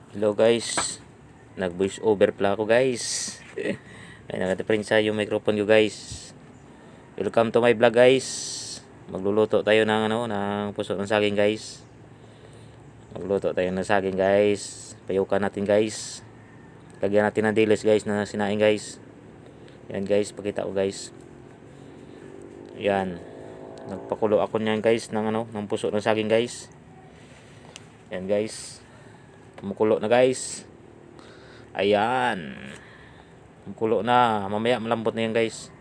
Hello guys, nag voice over pala ako guys. Ay nakata-prinsa yung microphone ko guys. Welcome to my vlog guys. Magluluto tayo ng ng puso ng saging guys. Magluluto tayo ng saging guys. Payukan natin guys. Lagyan natin ng dilis guys na sinaing guys. Yan guys, pakita ko guys. Yan. Nagpakulo ako niyan guys ng puso ng saging guys. Yan guys. Kumukulo na guys. Ayan. Kumukulo na. Mamaya malambot na yan guys.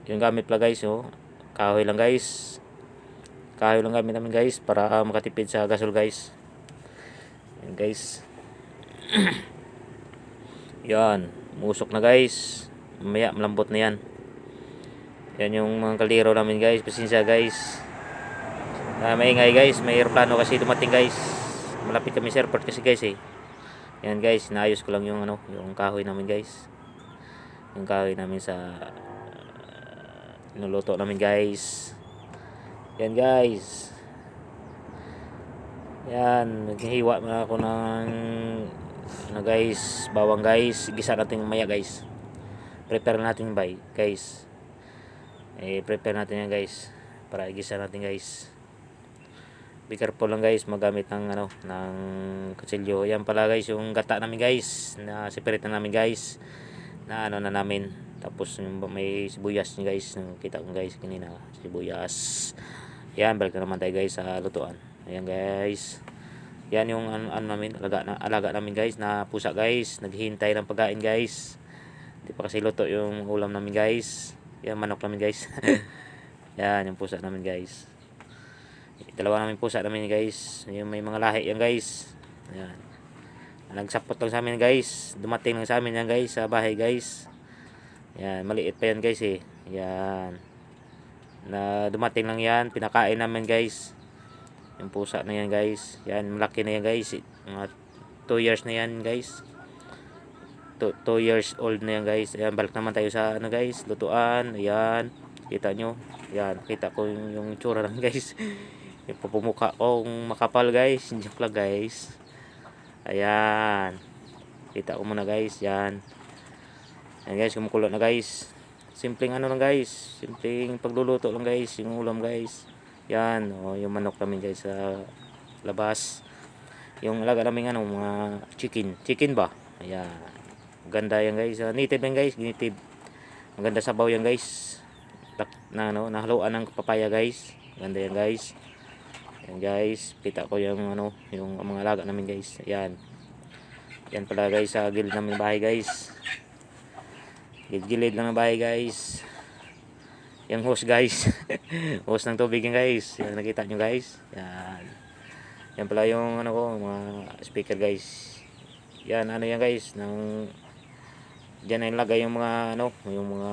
Yung gamit pala guys, kahoy lang guys. Kahoy lang gamit namin guys para makatipid sa gasol guys. Yan guys. Yan. Musok na guys. Mamaya malambot na yan. Yan yung mga kaldero namin guys. Pasensya guys. Maingay guys. May aeroplano kasi dumating guys. Malapit kami sa airport kasi guys Yan guys, naayos ko lang yung yung kahoy namin guys. Yung kahoy namin sa niluluto namin guys. Yan guys. Yan, naghihiwa na ako ng guys, bawang guys. Gisa natin maya guys. Prepare natin guys. Prepare natin yan guys para igisa natin guys. Be careful lang guys magamit ng ng kutsilyo. Yan pala guys yung gata namin guys. Na separate na namin guys. Na na namin. Tapos may sibuyas niya guys. Kita ko guys kanina sibuyas. Yan, balik na naman tayo guys sa lutuan. Ayan guys. Yan yung namin, alaga namin guys na pusa guys. Naghihintay ng pagkain guys. Hindi pa kasi luto yung ulam namin guys. Yan manok namin guys. Yan yung pusa namin guys. Dalawa namin pusa namin guys. Yung may mga lahi yan guys. Yan. Nagsapot lang sa amin guys. Dumating lang sa amin yan guys sa bahay guys. Yan, maliit pa yan guys Yan. Na dumating lang yan, pinakain namin guys. Yung pusa na yan guys. Yan, malaki na yan guys. Mga 2 years na yan guys. 2 years old na yan guys. Ayan, balik naman tayo sa guys, lutuan. Ayan, kita nyo. Yan, kita ko yung tsura lang guys. Yung pupumuka kong makapal guys. Joke lang guys. Ayan, kita ko muna guys. Yan. Ayan guys, kumukulo na guys. Simpleng lang guys. Simpleng pagluluto lang guys. Yung ulam guys. Yan, yung manok namin guys sa labas. Yung alaga namin mga chicken ba. Ayan. Ganda yan guys. Native yan guys, native. Maganda sabaw yan guys. Nahaluan ng papaya guys. Ganda yan guys. Ayan guys, kita ko yung yung mga alaga namin guys. Ayan. Yan pala guys sa gilid namin bahay guys. Gilid lang ng bahay guys. Yung hose guys. Hose ng tubig yan guys. Yan nakita nyo guys. Yan. Yan pala yung mga speaker guys. Yan yan guys diyan na ilagay yung mga yung mga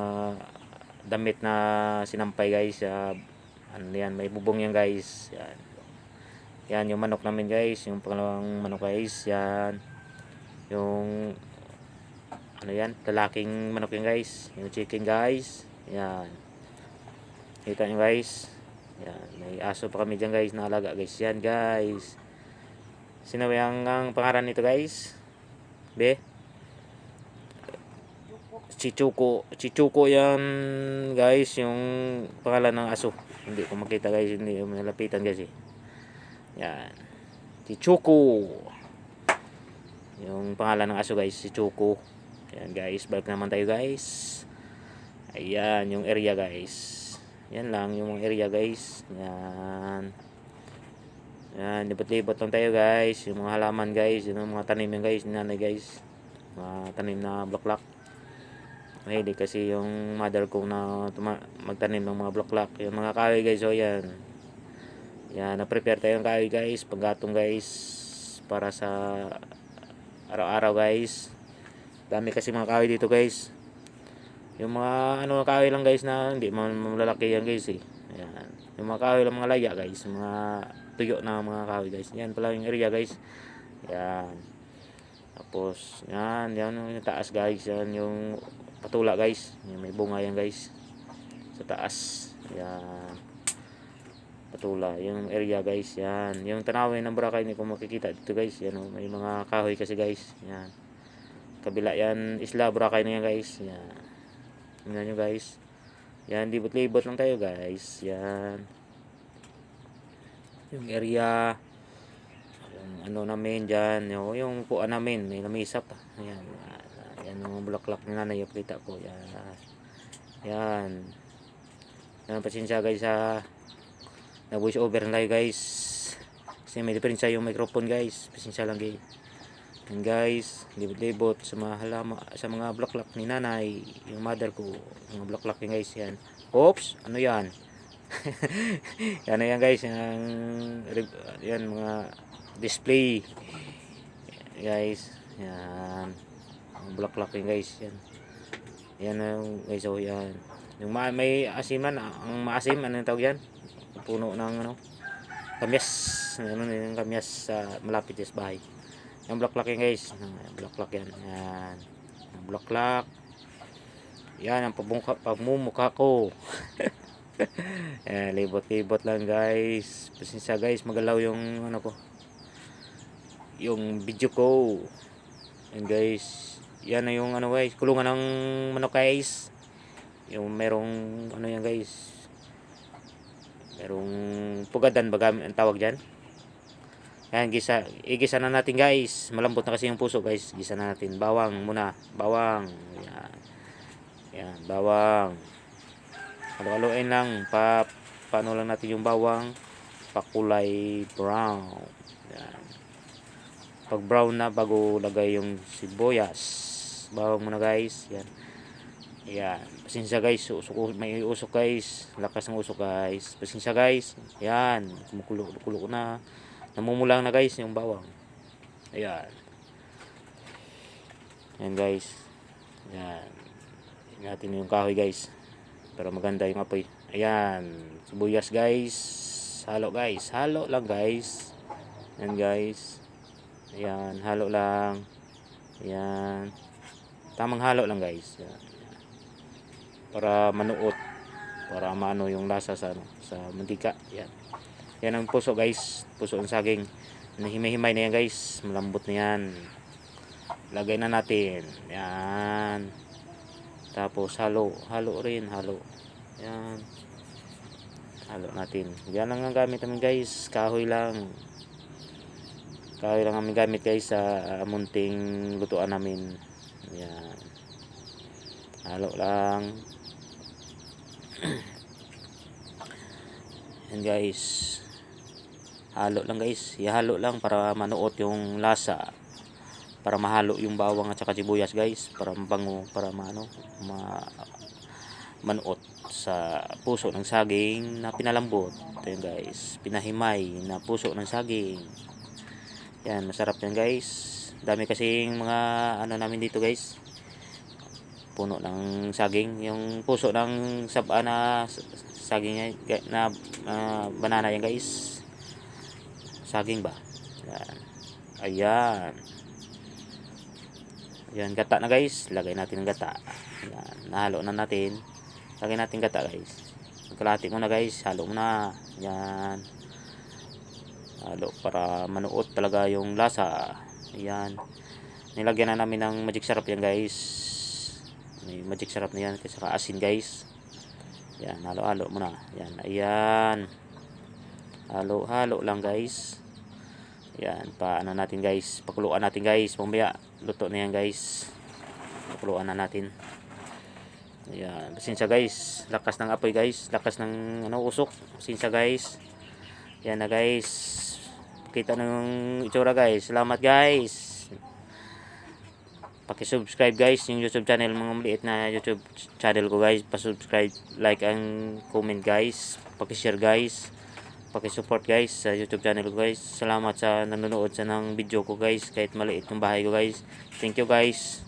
damit na sinampay guys. Yan, may bubong yan guys. Yan. Yan yung manok namin guys, yung pangalawang manok guys. Yan. Yung yan, lalaking manok yan guys. Yung chicken guys. Yan. Kita nyo guys. Yan, may aso pa kami dyan guys na alaga guys. Yan guys. Sino ang pangalan nito guys? Be? Chichuko yan guys, yung pangalan ng aso. Hindi ko makita guys, hindi ko malapitan guys Yan. Chichuko. Yung pangalan ng aso guys, Chichuko. Yan guys, balik naman tayo guys. Ayan, yung area guys. Yan lang yung mga area guys. Yan. Yan, libot-libot lang tayo guys. Yung mga halaman guys, yung mga tanim yan guys, nanay guys. Mga tanim na bulaklak. Mahilig kasi yung mother ko na magtanim ng mga bulaklak. Yung mga kahoy guys, yan. Yan, na-prepare tayo ng kahoy guys, paggatong guys, para sa araw-araw guys. Dami kasi mga kahoy dito guys. Yung mga kahoy lang guys na hindi malalaki yan guys Ayan. Yung mga kahoy lang, mga laya guys, mga tuyo na mga kahoy guys. Yan pala yung area guys. Yan. Tapos yan yung taas guys. Yan yung patula guys. Yan, may bunga yan guys sa taas. Yan. Patula, yung area guys, yan. Yung tanawin ng Boracay, hindi ko makikita dito guys. Yan oh, may mga kahoy kasi guys. Yan. Kabila yan, isla Boracay na yan guys. Yan. Tingnan nyo guys. Yan, libot-libot lang tayo guys. Yan. Yung area, yung ano namin dyan, yung puan namin, may lamisa pa. Ayan. Yan yung bulaklak ni nanay, yung kita ko. Yan. Yan. Yan, pasensya guys sa na voice over na tayo guys. Kasi may diferensya yung microphone guys. Pasensya lang guys. And guys, libot-libot sa mga halama, sa mga bulaklak ni nanay, yung mother ko, mga bulaklak yun guys, yan. Oops, ano yan? Yan na yan guys, yan mga display. Guys, yan. Ang bulaklak yun guys, yan. Yan na guys, oh yan. Yung may asiman, ang maasim, ano yung tawag yan? Puno ng ano, kamyas. Ano yung kamyas sa malapit sa bahay. Yung bulaklak yan guys, bulaklak yan. Yan. Ang bulaklak. Yan ang pagmumukha ko. Yan, libot-libot lang guys. Pasensya guys, magalaw yung ano ko. Yung video ko. Yan guys. Yan na yung ano guys, kulungan ng manok guys. Yung merong ano yan guys. Merong pugadan baga ang tawag diyan. Yan, igisa na natin guys. Malambot na kasi yung puso guys. Gisa na natin. Bawang muna. Bawang. Yan. Yan, bawang. Halo-haloin lang. Paano lang natin yung bawang. Pakulay brown. Yan. Pag brown na, bago lagay yung sibuyas. Bawang muna guys. Yan. Yan. Pasensya guys. May usok guys. Lakas ng usok guys. Pasensya guys. Yan. Kumukulo ko na. Namumulang na guys yung bawang. Ayan. Ayan guys. Ayan. Natin yung kahoy guys. Para maganda yung apoy. Ayan. Sibuyas guys. Halo guys. Halo lang guys. Ayan guys. Ayan. Halo lang. Ayan. Tamang halo lang guys. Ayan. Para manuot. Para maano yung lasa sa mantika. Ayan. Yan ang puso guys, puso ng saging. Himay-himay na yan guys, malambot na yan. Lagay na natin. Yan. Tapos halo rin, halo. Yan. Halo natin. Yan lang ang gamit namin guys, kahoy lang. Kahoy lang ang gamit guys sa munting lutuan namin. Yan. Halo lang. Yan guys. Halo lang guys, ihalo lang para manuot yung lasa, para mahalo yung bawang at saka sibuyas guys, para mabango, para manuot sa puso ng saging na pinalambot. Ito yun guys, pinahimay na puso ng saging. Yan, masarap yan guys. Dami kasing mga ano namin dito guys, puno ng saging, yung puso ng saba na saging na banana yan guys. Saging ba? Yan. Ayan. Ayan, gata na guys. Lagay natin ang gata. Ayan, nahalo na natin. Lagay natin gata guys. Kalahati muna guys. Halo muna. Ayan. Halo para manuot talaga yung lasa. Ayan. Nilagyan na namin ng magic syrup yan guys. May magic syrup na yan. Kasi asin guys. Ayan, halo-halo muna. Ayan. Ayan. Halo-halo lang guys. Yan, paano natin guys, pakuluan natin guys, mamaya luto na yan guys, pakuluan na natin. Ayan, pasensya guys, lakas ng apoy guys, lakas ng ano, usok, pasensya guys. Yan na guys, kita na yung itsura guys. Salamat guys, paki-subscribe guys yung YouTube channel, mga maliit na YouTube channel ko guys. Pa-subscribe, like and comment guys, paki-share guys, paki-support guys sa YouTube channel ko guys. Salamat sa nanonood sa ng video ko guys, kahit maliit yung bahay ko guys. Thank you guys.